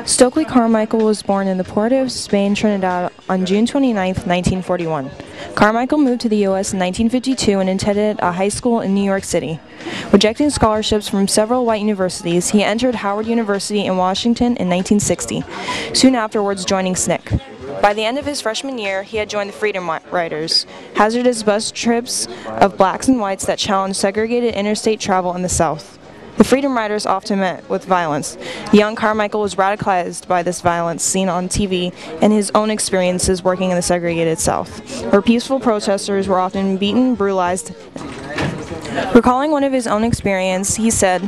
Stokely Carmichael was born in the port of Spain, Trinidad on June 29, 1941. Carmichael moved to the U.S. in 1952 and attended a high school in New York City. Rejecting scholarships from several white universities, he entered Howard University in Washington in 1960, soon afterwards joining SNCC. By the end of his freshman year, he had joined the Freedom Riders, hazardous bus trips of blacks and whites that challenged segregated interstate travel in the South. The Freedom Riders often met with violence. Young Carmichael was radicalized by this violence seen on TV and his own experiences working in the segregated South, where peaceful protesters were often beaten, brutalized. Recalling one of his own experience, he said,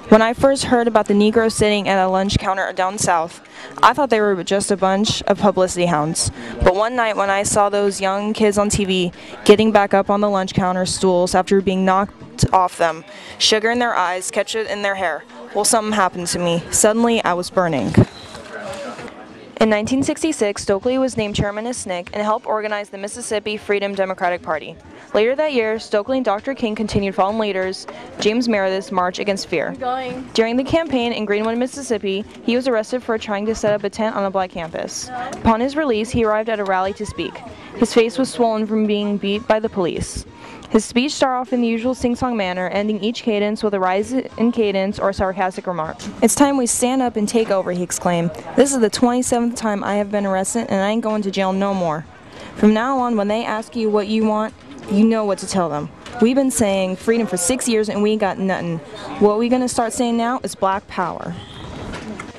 "When I first heard about the Negroes sitting at a lunch counter down south, I thought they were just a bunch of publicity hounds. But one night when I saw those young kids on TV getting back up on the lunch counter stools after being knocked off them, sugar in their eyes, ketchup in their hair, well, something happened to me. Suddenly, I was burning." In 1966, Stokely was named chairman of SNCC and helped organize the Mississippi Freedom Democratic Party. Later that year, Stokely and Dr. King continued fallen leaders James Meredith's March Against Fear. During the campaign in Greenwood, Mississippi, he was arrested for trying to set up a tent on a black campus. Upon his release, he arrived at a rally to speak. His face was swollen from being beat by the police. His speech started off in the usual sing-song manner, ending each cadence with a rise in cadence or a sarcastic remark. "It's time we stand up and take over," he exclaimed. "This is the 27th time I have been arrested, and I ain't going to jail no more. From now on, when they ask you what you want, you know what to tell them. We've been saying freedom for 6 years and we ain't got nothing. What we gonna start saying now is black power."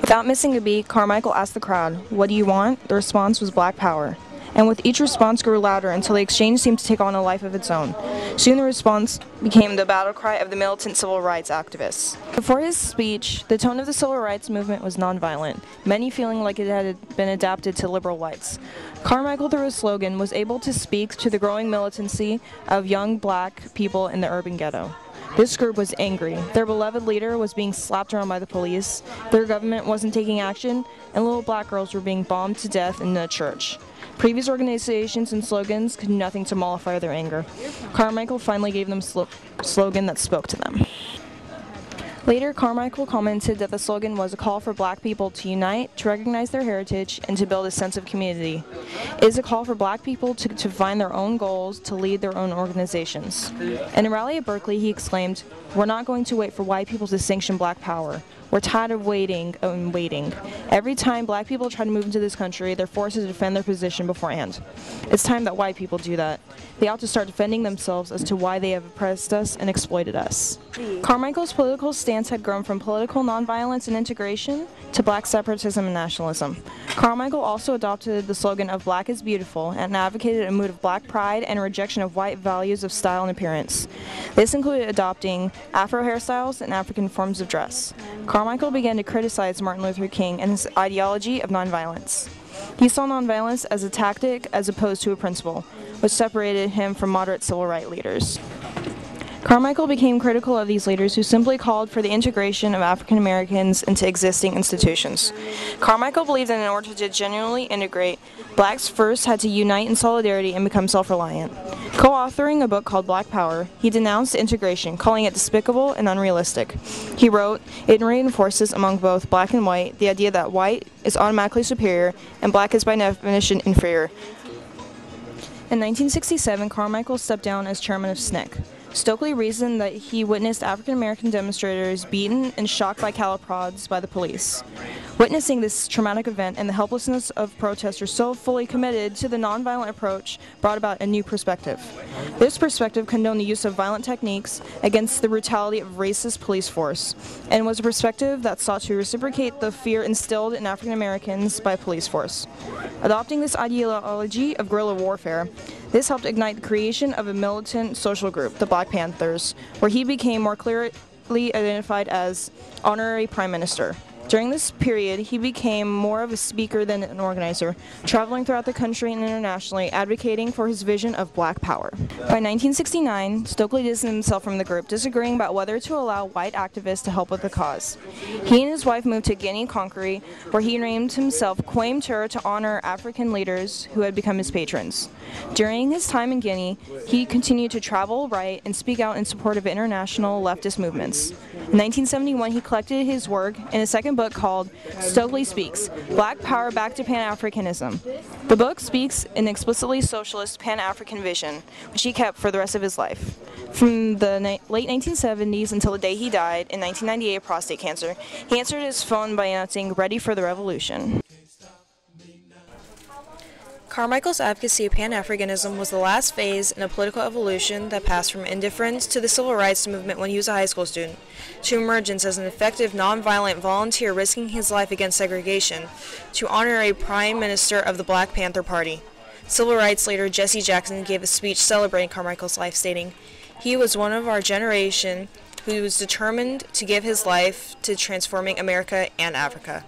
Without missing a beat, Carmichael asked the crowd, "What do you want?" The response was black power. And with each response grew louder until the exchange seemed to take on a life of its own. Soon the response became the battle cry of the militant civil rights activists. Before his speech, the tone of the civil rights movement was nonviolent, many feeling like it had been adapted to liberal whites. Carmichael, through his slogan, was able to speak to the growing militancy of young black people in the urban ghetto. This group was angry. Their beloved leader was being slapped around by the police, their government wasn't taking action, and little black girls were being bombed to death in a church. Previous organizations and slogans could do nothing to mollify their anger. Carmichael finally gave them a slogan that spoke to them. Later, Carmichael commented that the slogan was a call for black people to unite, to recognize their heritage, and to build a sense of community. It is a call for black people to find their own goals, to lead their own organizations. In a rally at Berkeley, he exclaimed, "We're not going to wait for white people to sanction black power. We're tired of waiting and waiting. Every time black people try to move into this country, they're forced to defend their position beforehand. It's time that white people do that. They ought to start defending themselves as to why they have oppressed us and exploited us." Carmichael's political stance had grown from political nonviolence and integration to black separatism and nationalism. Carmichael also adopted the slogan of "Black is beautiful" and advocated a mood of black pride and a rejection of white values of style and appearance. This included adopting Afro hairstyles and African forms of dress. Carmichael began to criticize Martin Luther King and his ideology of nonviolence. He saw nonviolence as a tactic as opposed to a principle, which separated him from moderate civil rights leaders. Carmichael became critical of these leaders who simply called for the integration of African Americans into existing institutions. Carmichael believed that in order to genuinely integrate, blacks first had to unite in solidarity and become self-reliant. Co-authoring a book called Black Power, he denounced integration, calling it despicable and unrealistic. He wrote, "It reinforces among both black and white the idea that white is automatically superior and black is by definition inferior." In 1967, Carmichael stepped down as chairman of SNCC. Stokely reasoned that he witnessed African American demonstrators beaten and shocked by cattle prods by the police. Witnessing this traumatic event and the helplessness of protesters so fully committed to the nonviolent approach brought about a new perspective. This perspective condoned the use of violent techniques against the brutality of racist police force, and was a perspective that sought to reciprocate the fear instilled in African Americans by police force. Adopting this ideology of guerrilla warfare, this helped ignite the creation of a militant social group, the Black Panthers, where he became more clearly identified as honorary prime minister. During this period, he became more of a speaker than an organizer, traveling throughout the country and internationally, advocating for his vision of black power. By 1969, Stokely distanced himself from the group, disagreeing about whether to allow white activists to help with the cause. He and his wife moved to Guinea-Conakry, where he named himself Kwame Ture to honor African leaders who had become his patrons. During his time in Guinea, he continued to travel, write, and speak out in support of international leftist movements. In 1971, he collected his work in a second book called Stokely Speaks, Black Power Back to Pan-Africanism. The book speaks an explicitly socialist Pan-African vision, which he kept for the rest of his life. From the late 1970s until the day he died in 1998 of prostate cancer, he answered his phone by announcing, "Ready for the revolution." Carmichael's advocacy of Pan-Africanism was the last phase in a political evolution that passed from indifference to the civil rights movement when he was a high school student, to emergence as an effective, nonviolent volunteer risking his life against segregation, to honorary Prime Minister of the Black Panther Party. Civil rights leader Jesse Jackson gave a speech celebrating Carmichael's life, stating, "He was one of our generation who was determined to give his life to transforming America and Africa.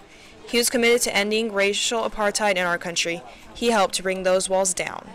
He was committed to ending racial apartheid in our country. He helped to bring those walls down."